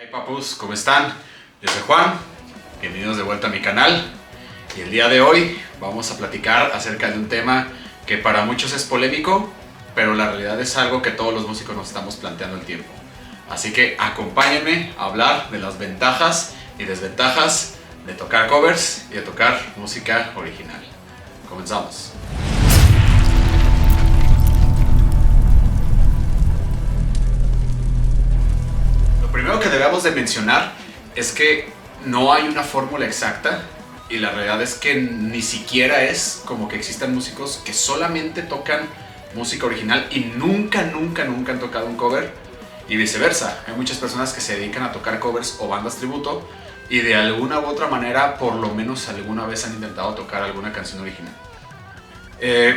Hey papus, ¿cómo están? Yo soy Juan, bienvenidos de vuelta a mi canal y el día de hoy vamos a platicar acerca de un tema que para muchos es polémico, pero la realidad es algo que todos los músicos nos estamos planteando el tiempo. Así que acompáñenme a hablar de las ventajas y desventajas de tocar covers y de tocar música original. Comenzamos. Lo primero que debemos de mencionar es que no hay una fórmula exacta y la realidad es que ni siquiera es como que existan músicos que solamente tocan música original y nunca han tocado un cover y viceversa. Hay muchas personas que se dedican a tocar covers o bandas tributo y de alguna u otra manera por lo menos alguna vez han intentado tocar alguna canción original.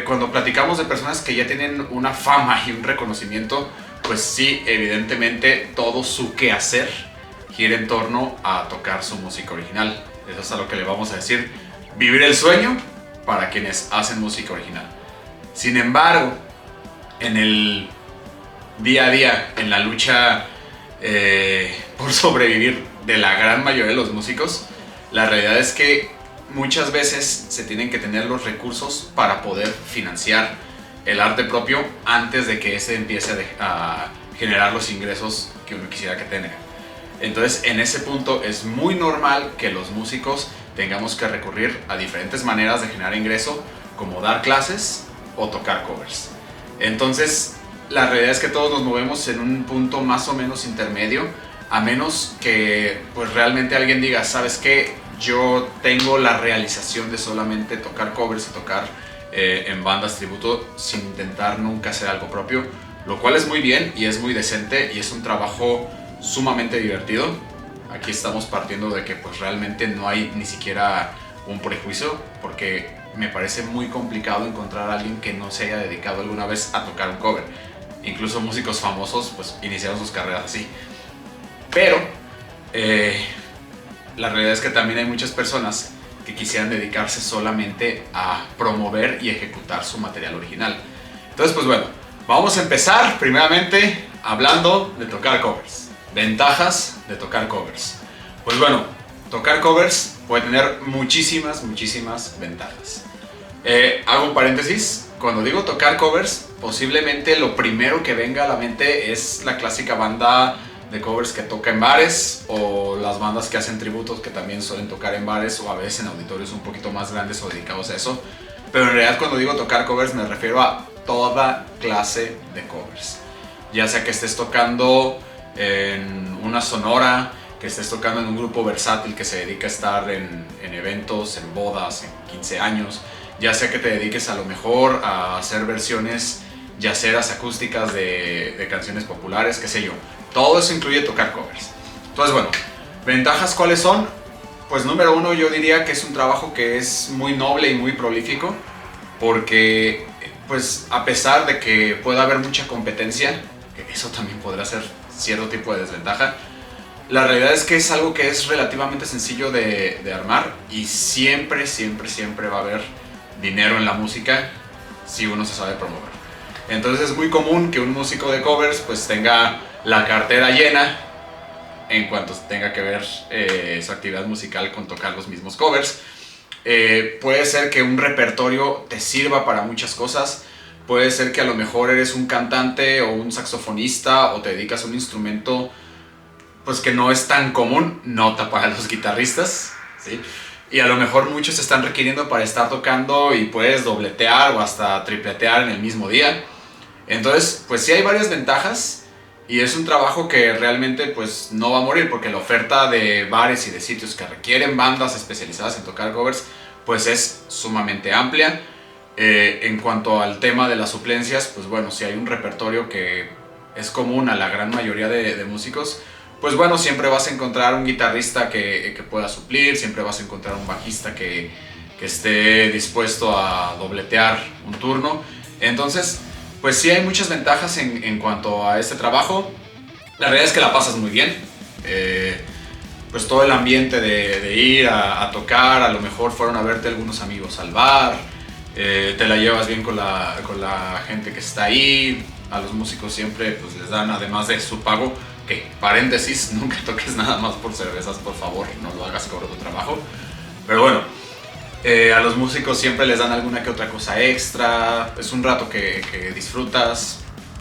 Cuando platicamos de personas que ya tienen una fama y un reconocimiento, pues sí, evidentemente todo su quehacer gira en torno a tocar su música original. Eso es a lo que le vamos a decir vivir el sueño para quienes hacen música original. Sin embargo, en el día a día, en la lucha por sobrevivir de la gran mayoría de los músicos, la realidad es que muchas veces se tienen que tener los recursos para poder financiar el arte propio antes de que ese empiece a generar los ingresos que uno quisiera que tenga. Entonces, en ese punto es muy normal que los músicos tengamos que recurrir a diferentes maneras de generar ingreso, como dar clases o tocar covers. Entonces, la realidad es que todos nos movemos en un punto más o menos intermedio, a menos que pues realmente alguien diga, ¿sabes qué? Yo tengo la realización de solamente tocar covers y tocar en bandas tributo sin intentar nunca hacer algo propio, lo cual es muy bien y es muy decente y es un trabajo sumamente divertido. Aquí estamos partiendo de que pues realmente no hay ni siquiera un prejuicio, porque me parece muy complicado encontrar a alguien que no se haya dedicado alguna vez a tocar un cover. Incluso músicos famosos pues iniciaron sus carreras así. Pero la realidad es que también hay muchas personas que quisieran dedicarse solamente a promover y ejecutar su material original. Entonces pues bueno, vamos a empezar primeramente hablando de tocar covers. Ventajas de tocar covers. Pues bueno, tocar covers puede tener muchísimas ventajas. Hago un paréntesis. Cuando digo tocar covers, posiblemente lo primero que venga a la mente es la clásica banda de covers que toca en bares, o las bandas que hacen tributos que también suelen tocar en bares o a veces en auditorios un poquito más grandes o dedicados a eso. Pero en realidad cuando digo tocar covers me refiero a toda clase de covers. Ya sea que estés tocando en una sonora, que estés tocando en un grupo versátil que se dedica a estar en eventos, en bodas, en 15 años, ya sea que te dediques a lo mejor a hacer versiones yaceras acústicas de canciones populares, qué sé yo. Todo eso incluye tocar covers. Entonces bueno, ventajas ¿cuáles son? Pues número uno, yo diría que es un trabajo que es muy noble y muy prolífico, porque pues a pesar de que pueda haber mucha competencia, que eso también podrá ser cierto tipo de desventaja, la realidad es que es algo que es relativamente sencillo de armar y siempre va a haber dinero en la música si uno se sabe promover. Entonces es muy común que un músico de covers pues tenga la cartera llena en cuanto tenga que ver su actividad musical con tocar los mismos covers. Puede ser que un repertorio te sirva para muchas cosas. Puede ser que a lo mejor eres un cantante o un saxofonista o te dedicas a un instrumento pues que no es tan común, nota para los guitarristas, ¿sí? Y a lo mejor muchos se están requiriendo para estar tocando y puedes dobletear o hasta tripletear en el mismo día. Entonces pues sí hay varias ventajas y es un trabajo que realmente pues no va a morir, porque la oferta de bares y de sitios que requieren bandas especializadas en tocar covers pues es sumamente amplia. En cuanto al tema de las suplencias, pues bueno, si hay un repertorio que es común a la gran mayoría de músicos, pues bueno, siempre vas a encontrar un guitarrista que pueda suplir, siempre vas a encontrar un bajista que esté dispuesto a dobletear un turno. Entonces pues sí hay muchas ventajas en cuanto a este trabajo. La realidad es que la pasas muy bien. Pues todo el ambiente de ir a tocar, a lo mejor fueron a verte algunos amigos al bar, te la llevas bien con la gente que está ahí. A los músicos siempre pues les dan, además de su pago, que, paréntesis, nunca toques nada más por cervezas, por favor, no lo hagas por tu trabajo. Pero bueno, a los músicos siempre les dan alguna que otra cosa extra, es un rato que disfrutas,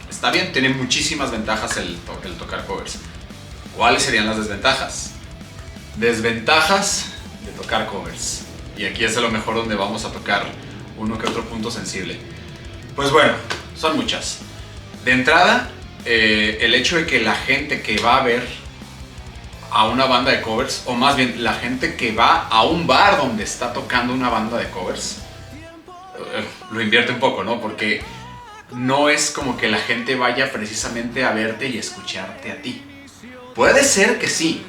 está bien, tiene muchísimas ventajas el tocar covers. ¿Cuáles serían las desventajas? Desventajas de tocar covers. Y aquí es a lo mejor donde vamos a tocar uno que otro punto sensible. Pues bueno, son muchas. De entrada, el hecho de que la gente que va a ver a una banda de covers, o más bien la gente que va a un bar donde está tocando una banda de covers, lo invierte un poco, ¿no? Porque no es como que la gente vaya precisamente a verte y escucharte a ti. Puede ser que sí,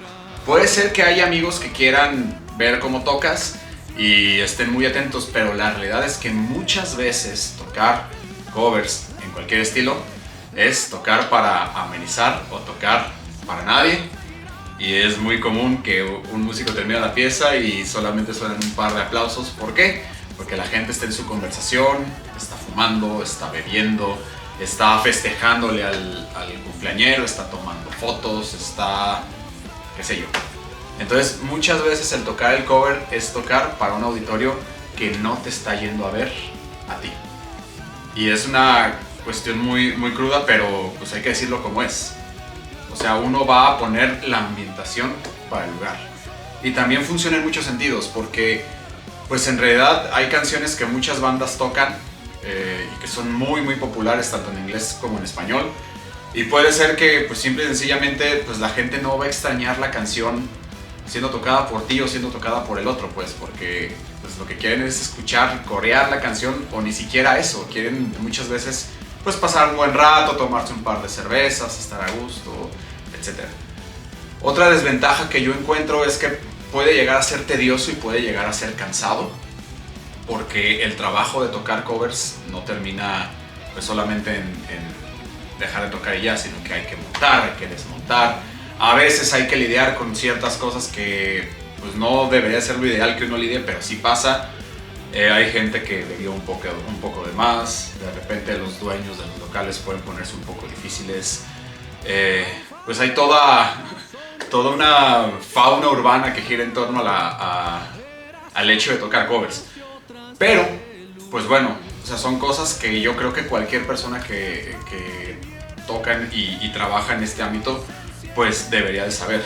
puede ser que haya amigos que quieran ver cómo tocas y estén muy atentos, pero la realidad es que muchas veces tocar covers en cualquier estilo es tocar para amenizar o tocar para nadie. Y es muy común que un músico termine la pieza y solamente suenan un par de aplausos. ¿Por qué? Porque la gente está en su conversación, está fumando, está bebiendo, está festejándole al cumpleañero, está tomando fotos, está... qué sé yo. Entonces muchas veces el tocar el cover es tocar para un auditorio que no te está yendo a ver a ti. Y es una cuestión muy, muy cruda, pero pues hay que decirlo como es. O sea, uno va a poner la ambientación para el lugar. Y también funciona en muchos sentidos, porque pues en realidad hay canciones que muchas bandas tocan y que son muy, muy populares tanto en inglés como en español. Y puede ser que pues simple y sencillamente pues la gente no va a extrañar la canción siendo tocada por ti o siendo tocada por el otro, pues porque pues lo que quieren es escuchar, corear la canción, o ni siquiera eso, quieren muchas veces pues pasar un buen rato, tomarse un par de cervezas, estar a gusto, etc. Otra desventaja que yo encuentro es que puede llegar a ser tedioso y puede llegar a ser cansado, porque el trabajo de tocar covers no termina pues solamente en dejar de tocar y ya, sino que hay que montar, hay que desmontar. A veces hay que lidiar con ciertas cosas que pues no debería ser lo ideal que uno lidie, pero sí pasa. Hay gente que le dio un poco de más, de repente los dueños de los locales pueden ponerse un poco difíciles. Pues hay toda una fauna urbana que gira en torno al hecho de tocar covers. Pero, pues bueno, o sea, son cosas que yo creo que cualquier persona que tocan y trabaja en este ámbito pues debería de saber.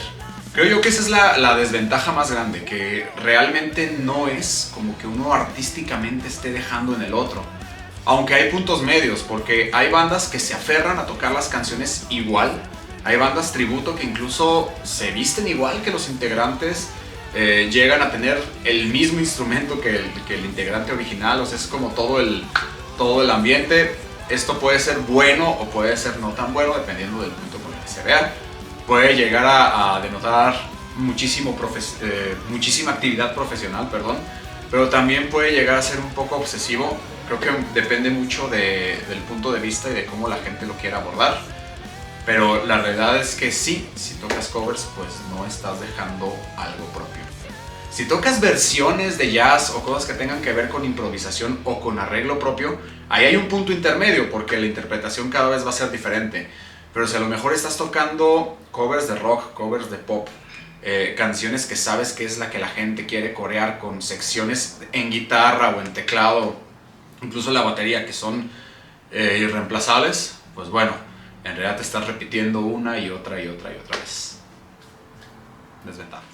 Creo yo que esa es la desventaja más grande, que realmente no es como que uno artísticamente esté dejando en el otro. Aunque hay puntos medios, porque hay bandas que se aferran a tocar las canciones igual. Hay bandas tributo que incluso se visten igual que los integrantes, llegan a tener el mismo instrumento que el integrante original. O sea, es como todo el ambiente. Esto puede ser bueno o puede ser no tan bueno, dependiendo del punto con el que se vea. Puede llegar a denotar muchísima actividad profesional, pero también puede llegar a ser un poco obsesivo. Creo que depende mucho del punto de vista y de cómo la gente lo quiera abordar. Pero la realidad es que sí, si tocas covers, pues no estás dejando algo propio. Si tocas versiones de jazz o cosas que tengan que ver con improvisación o con arreglo propio, ahí hay un punto intermedio, porque la interpretación cada vez va a ser diferente. Pero si a lo mejor estás tocando covers de rock, covers de pop, canciones que sabes que es la que la gente quiere corear, con secciones en guitarra o en teclado, incluso la batería, que son irreemplazables, pues bueno, en realidad te estás repitiendo una y otra y otra y otra vez. Desventajas.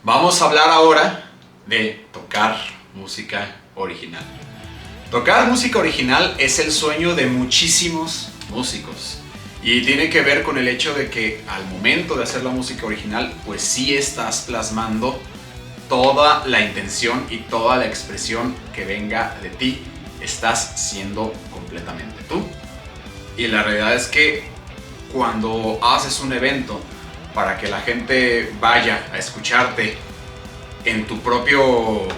Vamos a hablar ahora de tocar música original. Tocar música original es el sueño de muchísimos músicos. Y tiene que ver con el hecho de que al momento de hacer la música original, pues sí estás plasmando toda la intención y toda la expresión que venga de ti. Estás siendo completamente tú. Y la realidad es que cuando haces un evento para que la gente vaya a escucharte en tu propio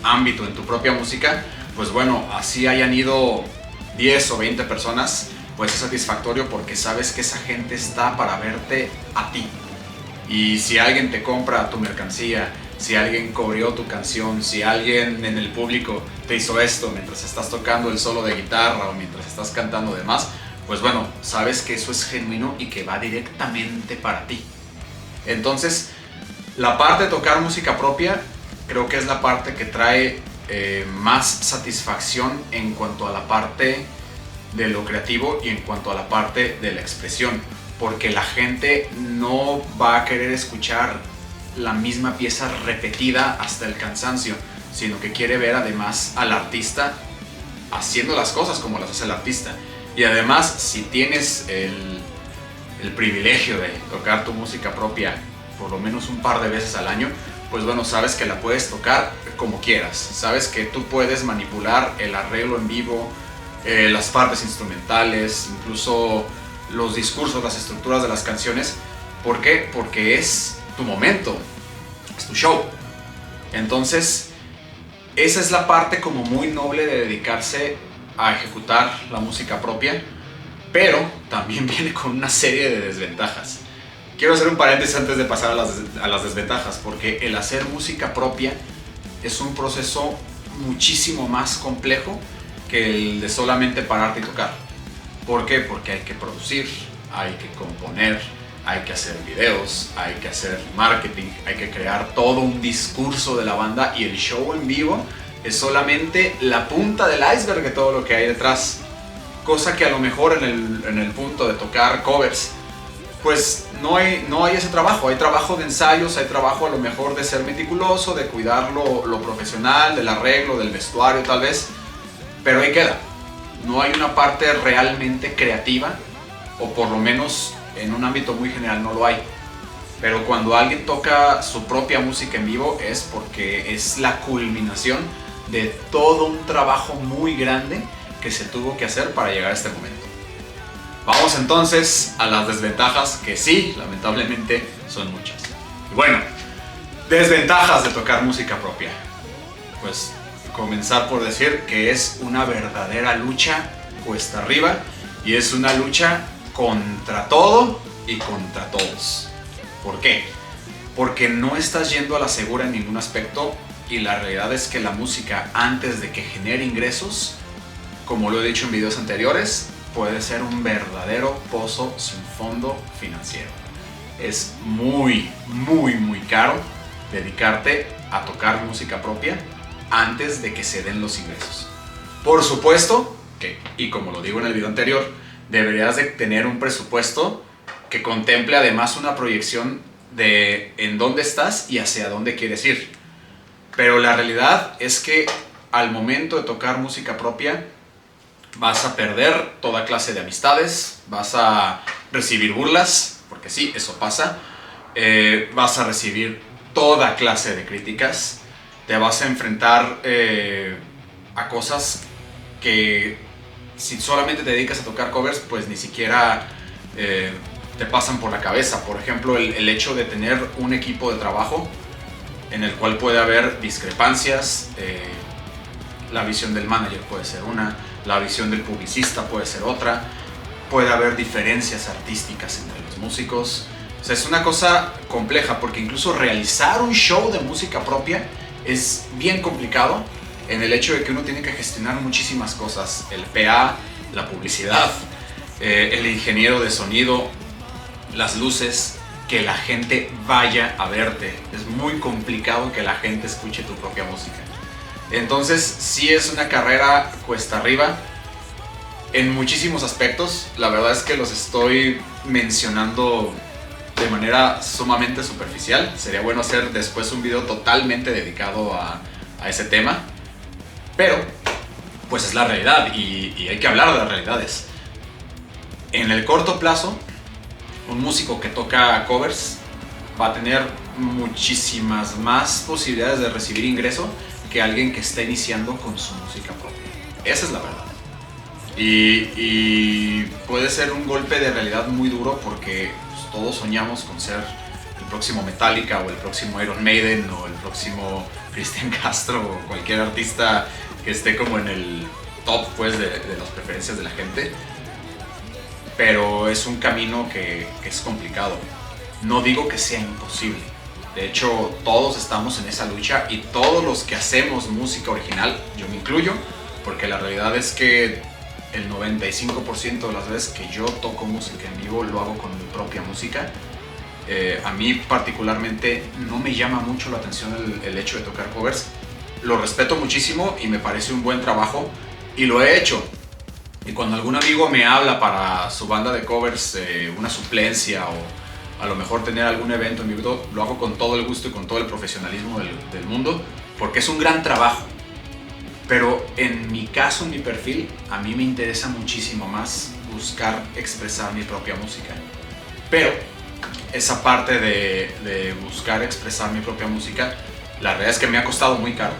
ámbito, en tu propia música, pues bueno, así hayan ido 10 o 20 personas, pues es satisfactorio porque sabes que esa gente está para verte a ti. Y si alguien te compra tu mercancía, si alguien coreó tu canción, si alguien en el público te hizo esto mientras estás tocando el solo de guitarra o mientras estás cantando demás, pues bueno, sabes que eso es genuino y que va directamente para ti. Entonces, la parte de tocar música propia creo que es la parte que trae más satisfacción en cuanto a la parte de lo creativo y en cuanto a la parte de la expresión, porque la gente no va a querer escuchar la misma pieza repetida hasta el cansancio, sino que quiere ver además al artista haciendo las cosas como las hace el artista. Y además, si tienes el privilegio de tocar tu música propia por lo menos un par de veces al año, pues bueno, sabes que la puedes tocar como quieras, sabes que tú puedes manipular el arreglo en vivo, las partes instrumentales, incluso los discursos, las estructuras de las canciones. ¿Por qué? Porque es tu momento, es tu show. Entonces, esa es la parte como muy noble de dedicarse a ejecutar la música propia, pero también viene con una serie de desventajas. Quiero hacer un paréntesis antes de pasar a las desventajas, porque el hacer música propia es un proceso muchísimo más complejo que el de solamente pararte y tocar. ¿Por qué? Porque hay que producir, hay que componer, hay que hacer videos, hay que hacer marketing, hay que crear todo un discurso de la banda, y el show en vivo es solamente la punta del iceberg de todo lo que hay detrás. Cosa que a lo mejor en el punto de tocar covers, pues no hay ese trabajo. Hay trabajo de ensayos, hay trabajo a lo mejor de ser meticuloso, de cuidar lo profesional, del arreglo, del vestuario tal vez, pero ahí queda. No hay una parte realmente creativa, o por lo menos en un ámbito muy general no lo hay. Pero cuando alguien toca su propia música en vivo es porque es la culminación de todo un trabajo muy grande que se tuvo que hacer para llegar a este momento. Vamos entonces a las desventajas, que sí, lamentablemente son muchas. Y bueno, desventajas de tocar música propia. Pues comenzar por decir que es una verdadera lucha cuesta arriba, y es una lucha contra todo y contra todos. ¿Por qué? Porque no estás yendo a la segura en ningún aspecto, y la realidad es que la música, antes de que genere ingresos, como lo he dicho en videos anteriores, puede ser un verdadero pozo sin fondo financiero. Es muy, muy, muy caro dedicarte a tocar música propia antes de que se den los ingresos. Por supuesto que, y como lo digo en el video anterior, deberías de tener un presupuesto que contemple además una proyección de en dónde estás y hacia dónde quieres ir. Pero la realidad es que al momento de tocar música propia, vas a perder toda clase de amistades, vas a recibir burlas, porque sí, eso pasa, vas a recibir toda clase de críticas, te vas a enfrentar a cosas que si solamente te dedicas a tocar covers, pues ni siquiera te pasan por la cabeza. Por ejemplo, el hecho de tener un equipo de trabajo en el cual puede haber discrepancias, la visión del manager puede ser una, la visión del publicista puede ser otra, puede haber diferencias artísticas entre los músicos. O sea, es una cosa compleja, porque incluso realizar un show de música propia es bien complicado, en el hecho de que uno tiene que gestionar muchísimas cosas: el PA, la publicidad, el ingeniero de sonido, las luces, que la gente vaya a verte. Es muy complicado que la gente escuche tu propia música. Entonces sí es una carrera cuesta arriba en muchísimos aspectos. La verdad es que los estoy mencionando de manera sumamente superficial. Sería bueno hacer después un video totalmente dedicado a ese tema, pero pues es la realidad, y hay que hablar de las realidades. En el corto plazo, un músico que toca covers va a tener muchísimas más posibilidades de recibir ingreso que alguien que está iniciando con su música propia. Esa es la verdad. Y puede ser un golpe de realidad muy duro, porque pues, todos soñamos con ser el próximo Metallica, o el próximo Iron Maiden, o el próximo Cristian Castro, o cualquier artista que esté como en el top, pues, de las preferencias de la gente. Pero es un camino que es complicado. No digo que sea imposible. De hecho, todos estamos en esa lucha, y todos los que hacemos música original, yo me incluyo, porque la realidad es que el 95% de las veces que yo toco música en vivo lo hago con mi propia música. A mí particularmente no me llama mucho la atención el hecho de tocar covers. Lo respeto muchísimo y me parece un buen trabajo y lo he hecho. Y cuando algún amigo me habla para su banda de covers, una suplencia o a lo mejor tener algún evento en vivo, lo hago con todo el gusto y con todo el profesionalismo del mundo, porque es un gran trabajo. Pero en mi caso, en mi perfil, a mí me interesa muchísimo más buscar expresar mi propia música. Pero esa parte de buscar expresar mi propia música, la verdad es que me ha costado muy caro.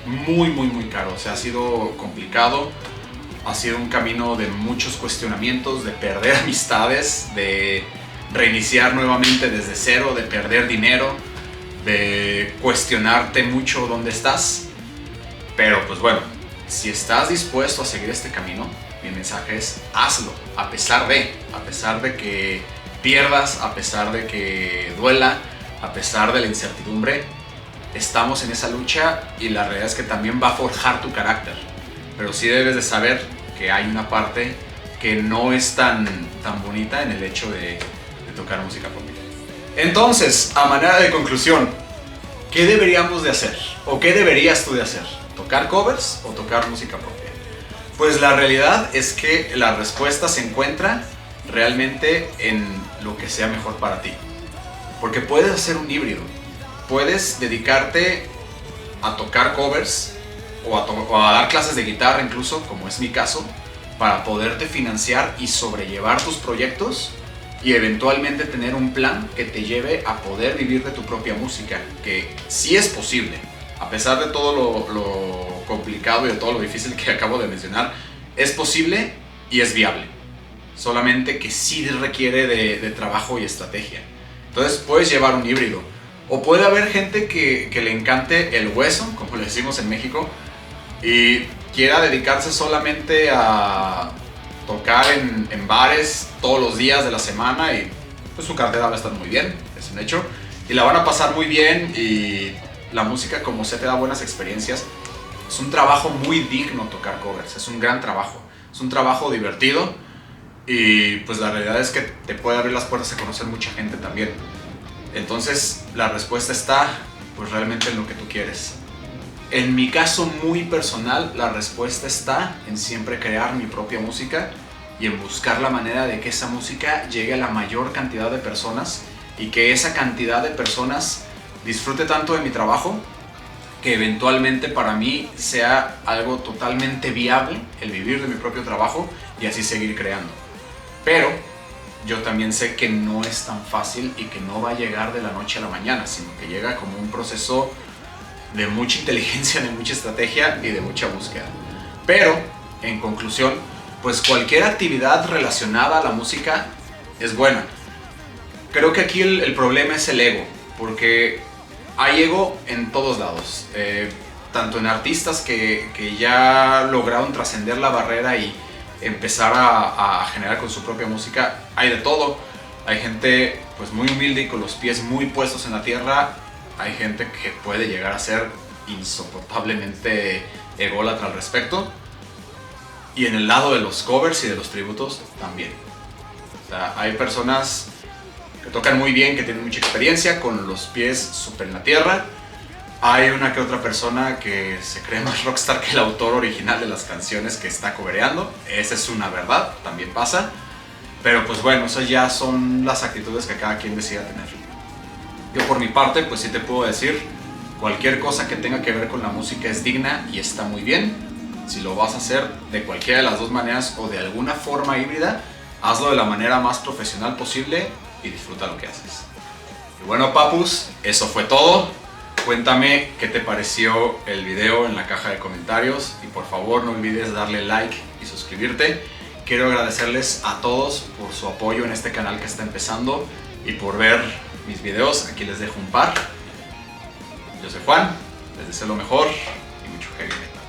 Muy caro. O sea, ha sido complicado. Ha sido un camino de muchos cuestionamientos, de perder amistades, de reiniciar nuevamente desde cero, de perder dinero, de cuestionarte mucho dónde estás. Pero pues bueno, si estás dispuesto a seguir este camino, mi mensaje es hazlo, a pesar de que pierdas, a pesar de que duela, a pesar de la incertidumbre. Estamos en esa lucha y la realidad es que también va a forjar tu carácter. Pero sí debes de saber que hay una parte que no es tan bonita en el hecho de tocar música propia. Entonces, a manera de conclusión, ¿qué deberíamos de hacer? ¿O qué deberías tú de hacer? ¿Tocar covers o tocar música propia? Pues la realidad es que la respuesta se encuentra realmente en lo que sea mejor para ti. Porque puedes hacer un híbrido. Puedes dedicarte a tocar covers o a dar clases de guitarra incluso, como es mi caso, para poderte financiar y sobrellevar tus proyectos y eventualmente tener un plan que te lleve a poder vivir de tu propia música, que sí es posible. A pesar de todo lo complicado y de todo lo difícil que acabo de mencionar, es posible y es viable. Solamente que sí requiere de trabajo y estrategia. Entonces puedes llevar un híbrido. O puede haber gente que le encante el hueso, como le decimos en México, y quiera dedicarse solamente a tocar en bares todos los días de la semana y pues su cartera va a estar muy bien, es un hecho. Y la van a pasar muy bien y la música, como se te da buenas experiencias, es un trabajo muy digno tocar covers, es un gran trabajo, es un trabajo divertido y pues la realidad es que te puede abrir las puertas a conocer mucha gente también. Entonces la respuesta está pues realmente en lo que tú quieres. En mi caso muy personal, la respuesta está en siempre crear mi propia música y en buscar la manera de que esa música llegue a la mayor cantidad de personas y que esa cantidad de personas disfrute tanto de mi trabajo que eventualmente para mí sea algo totalmente viable el vivir de mi propio trabajo y así seguir creando. Pero yo también sé que no es tan fácil y que no va a llegar de la noche a la mañana, sino que llega como un proceso de mucha inteligencia, de mucha estrategia y de mucha búsqueda. Pero, en conclusión, pues cualquier actividad relacionada a la música es buena. Creo que aquí el problema es el ego, porque hay ego en todos lados. Tanto en artistas que ya lograron trascender la barrera y empezar a generar con su propia música, hay de todo. Hay gente pues muy humilde y con los pies muy puestos en la tierra. Hay gente que puede llegar a ser insoportablemente ególatra al respecto. Y en el lado de los covers y de los tributos también. O sea, hay personas que tocan muy bien, que tienen mucha experiencia, con los pies súper en la tierra. Hay una que otra persona que se cree más rockstar que el autor original de las canciones que está covereando. Esa es una verdad, también pasa. Pero pues bueno, esas ya son las actitudes que cada quien decida tener. Yo por mi parte, pues sí te puedo decir, cualquier cosa que tenga que ver con la música es digna y está muy bien. Si lo vas a hacer de cualquiera de las dos maneras o de alguna forma híbrida, hazlo de la manera más profesional posible y disfruta lo que haces. Y bueno, papus, eso fue todo. Cuéntame qué te pareció el video en la caja de comentarios y por favor no olvides darle like y suscribirte. Quiero agradecerles a todos por su apoyo en este canal que está empezando y por ver mis videos. Aquí les dejo un par. Yo soy Juan, les deseo lo mejor y mucho heavy metal.